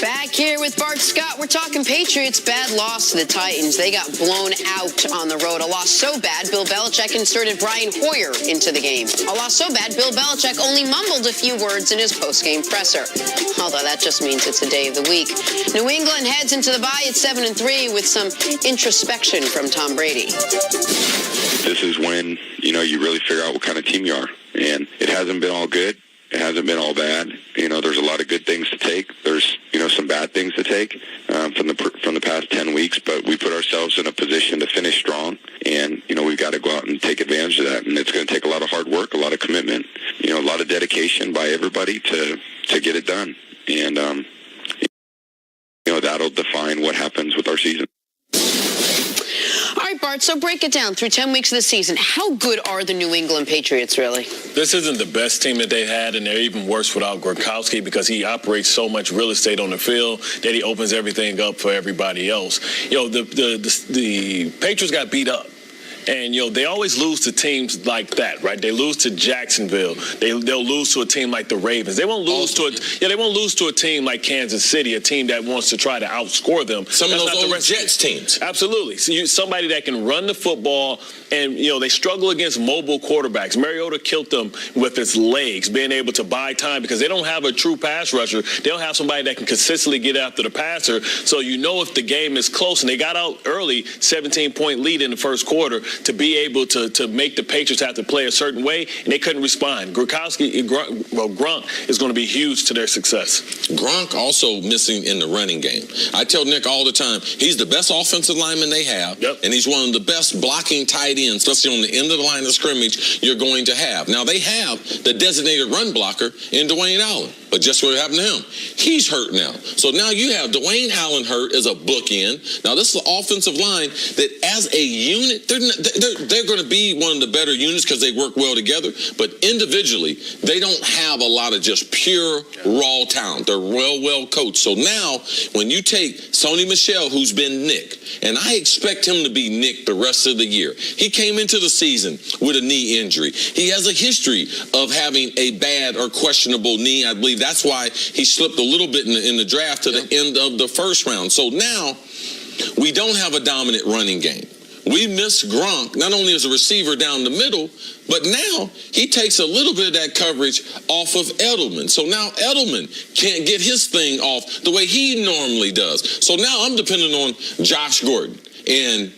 Back here with Bart Scott, we're talking Patriots. Bad loss to the Titans. They got blown out on the road. A loss so bad, Bill Belichick inserted Brian Hoyer into the game. A loss so bad, Bill Belichick only mumbled a few words in his post-game presser. Although that just means it's a day of the week. New England heads into the bye at 7-3 with some introspection from Tom Brady. This is when, you really figure out what kind of team you are. And it hasn't been all good. It hasn't been all bad. There's a lot of good things to take. There's, some bad things to take from the past 10 weeks. But we put ourselves in a position to finish strong, and we've got to go out and take advantage of that. And it's going to take a lot of hard work, a lot of commitment, a lot of dedication by everybody to get it done. And that'll define what happens with our season. All right, Bart, so break it down. Through 10 weeks of the season, how good are the New England Patriots, really? This isn't the best team that they've had, and they're even worse without Gronkowski because he operates so much real estate on the field that he opens everything up for everybody else. The Patriots got beat up. And, they always lose to teams like that, right? They lose to Jacksonville. They'll lose to a team like the Ravens. They won't lose to a team like Kansas City, a team that wants to try to outscore them. Some of those old Jets teams. Absolutely. So somebody that can run the football, and, they struggle against mobile quarterbacks. Mariota killed them with his legs, being able to buy time because they don't have a true pass rusher. They don't have somebody that can consistently get after the passer. So if the game is close, and they got out early, 17-point lead in the first quarter, to be able to make the Patriots have to play a certain way, and they couldn't respond. Gronk is going to be huge to their success. Gronk also missing in the running game. I tell Nick all the time, he's the best offensive lineman they have, and he's one of the best blocking tight ends, especially on the end of the line of scrimmage, you're going to have. Now, they have the designated run blocker in Dwayne Allen, but just what happened to him? He's hurt now. So now you have Dwayne Allen hurt as a bookend. Now, this is an offensive line that as a unit, they're going to be one of the better units because they work well together. But individually, they don't have a lot of just pure raw talent. They're well coached. So now, when you take Sony Michel, who's been Nick, and I expect him to be Nick the rest of the year. He came into the season with a knee injury. He has a history of having a bad or questionable knee. I believe that's why he slipped a little bit in the draft to the end of the first round. So now, we don't have a dominant running game. We miss Gronk, not only as a receiver down the middle, but now he takes a little bit of that coverage off of Edelman. So now Edelman can't get his thing off the way he normally does. So now I'm depending on Josh Gordon. And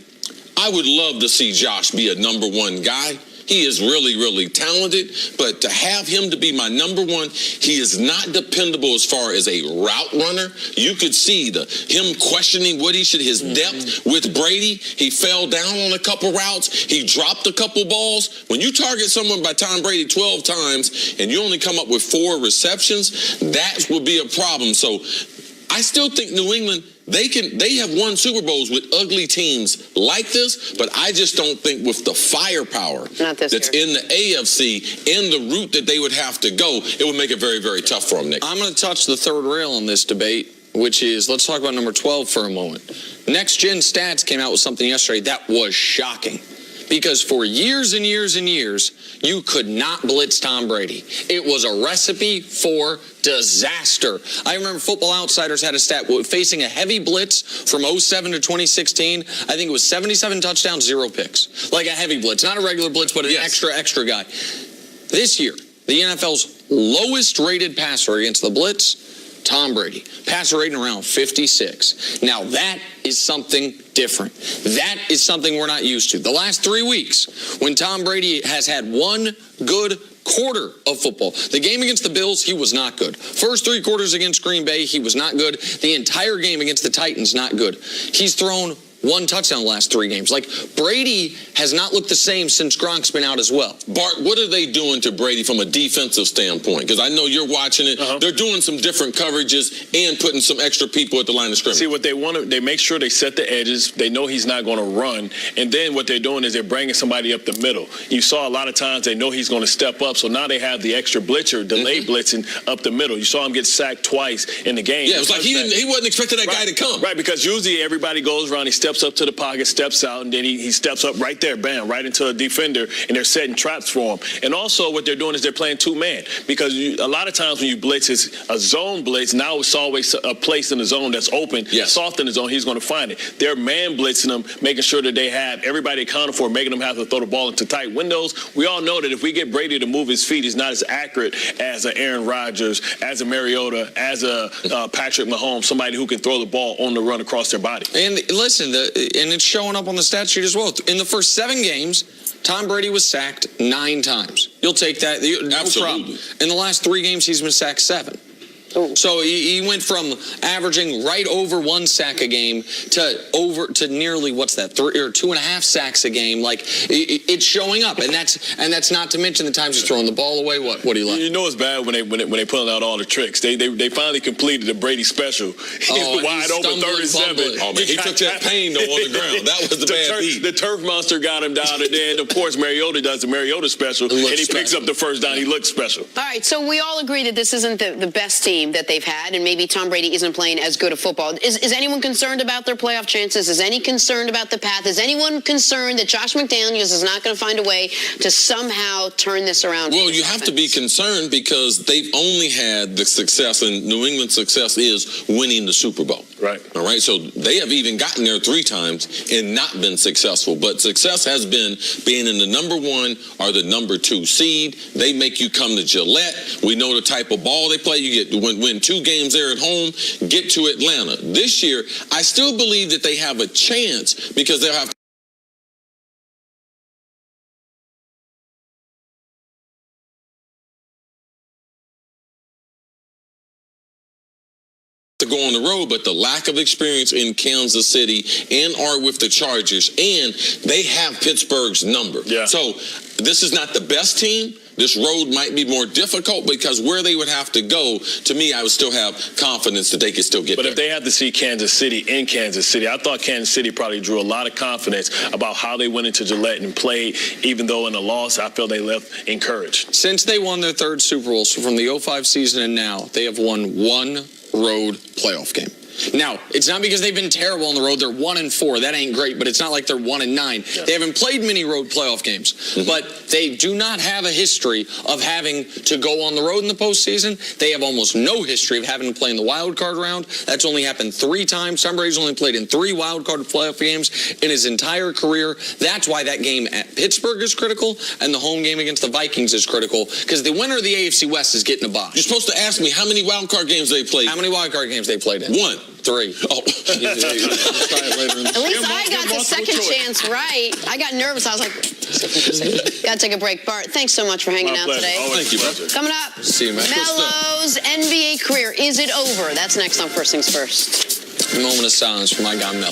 I would love to see Josh be a number one guy. He is really talented, but to have him to be my number one, he is not dependable as far as a route runner. You could see him questioning what his depth with Brady. He fell down on a couple routes. He dropped a couple balls. When you target someone by Tom Brady 12 times and you only come up with 4 receptions, that would be a problem. So I still think New England, they have won Super Bowls with ugly teams like this, but I just don't think with the firepower that's in the AFC and the route that they would have to go, it would make it very tough for them, Nick. I'm going to touch the third rail on this debate, which is, let's talk about number 12 for a moment. Next Gen Stats came out with something yesterday that was shocking. Because for years and years and years, you could not blitz Tom Brady. It was a recipe for disaster. I remember Football Outsiders had a stat facing a heavy blitz from 07 to 2016. I think it was 77 touchdowns, 0 picks. Like a heavy blitz, not a regular blitz, but an extra guy. This year, the NFL's lowest rated passer against the blitz, Tom Brady. Passer rating around 56. Now, that is something different. That is something we're not used to. The last 3 weeks, when Tom Brady has had one good quarter of football. The game against the Bills, he was not good. First 3 quarters against Green Bay, he was not good. The entire game against the Titans, not good. He's thrown 1 touchdown the last 3 games. Like, Brady has not looked the same since Gronk's been out as well. Bart, what are they doing to Brady from a defensive standpoint? Because I know you're watching it. They're doing some different coverages and putting some extra people at the line of scrimmage. See, what they want to, they make sure they set the edges. They know he's not going to run. And then what they're doing is they're bringing somebody up the middle. You saw a lot of times they know he's going to step up, so now they have the extra blitzer, delayed blitzing up the middle. You saw him get sacked twice in the game. Yeah, it was like he wasn't expecting that guy to come. Right, because usually everybody goes around, he steps steps up to the pocket, steps out, and then he steps up right there, bam, right into a defender, and they're setting traps for him. And also what they're doing is they're playing two-man, because a lot of times when you blitz, it's a zone blitz. Now it's always a place in the zone that's open, soft in the zone. He's going to find it. They're man blitzing them, making sure that they have everybody accounted for, making them have to throw the ball into tight windows. We all know that if we get Brady to move his feet, he's not as accurate as a Aaron Rodgers, as a Mariota, as a Patrick Mahomes, somebody who can throw the ball on the run across their body. And listen, and it's showing up on the stat sheet as well. In the first 7 games, Tom Brady was sacked 9 times. You'll take that. No Absolutely. problem. In the last 3 games, he's been sacked 7. So he went from averaging right over 1 sack a game to nearly 3 or 2.5 sacks a game. Like it's showing up, and that's not to mention the times he's throwing the ball away. What do you like? You know it's bad when they pulling out all the tricks. They finally completed the Brady special. Wide open 37. Oh man, he took that pain though on the ground. That was the bad beat. The turf monster got him down, and then of course Mariota does the Mariota special, and he picks up the first down. He looks special. All right, so we all agree that this isn't the best team that they've had, and maybe Tom Brady isn't playing as good a football. Is anyone concerned about their playoff chances? Is any concerned about the path? Is anyone concerned that Josh McDaniels is not going to find a way to somehow turn this around? Well, you have to be concerned because they've only had the success, and New England's success is winning the Super Bowl. Right. All right. So they have even gotten there 3 times and not been successful. But success has been being in the number 1 or the number 2 seed. They make you come to Gillette. We know the type of ball they play. You get to win 2 games there at home, get to Atlanta. This year, I still believe that they have a chance because they'll have to go on the road, but the lack of experience in Kansas City and are with the Chargers, and they have Pittsburgh's number. Yeah. So this is not the best team. This road might be more difficult because where they would have to go, to me, I would still have confidence that they could still get there. But if they have to see Kansas City in Kansas City, I thought Kansas City probably drew a lot of confidence about how they went into Gillette and played, even though in the loss, I feel they left encouraged. Since they won their 3rd Super Bowl, so from the 2005 season and now, they have won 1 road playoff game. Now, it's not because they've been terrible on the road. They're 1-4. That ain't great, but it's not like they're 1-9. Yeah. They haven't played many road playoff games, but they do not have a history of having to go on the road in the postseason. They have almost no history of having to play in the wild card round. That's only happened 3 times. Tom Brady's only played in 3 wild card playoff games in his entire career. That's why that game at Pittsburgh is critical, and the home game against the Vikings is critical, because the winner of the AFC West is getting a bye. You're supposed to ask me how many wild card games they played. How many wild card games they played in? 1. 3. Oh. At least I got the second chance right. I got nervous. I was like, got to take a break. Bart, thanks so much for hanging out today. Thank you, brother. Coming up, See you, man. Melo's NBA career. Is it over? That's next on First Things First. A moment of silence for my guy, Melo.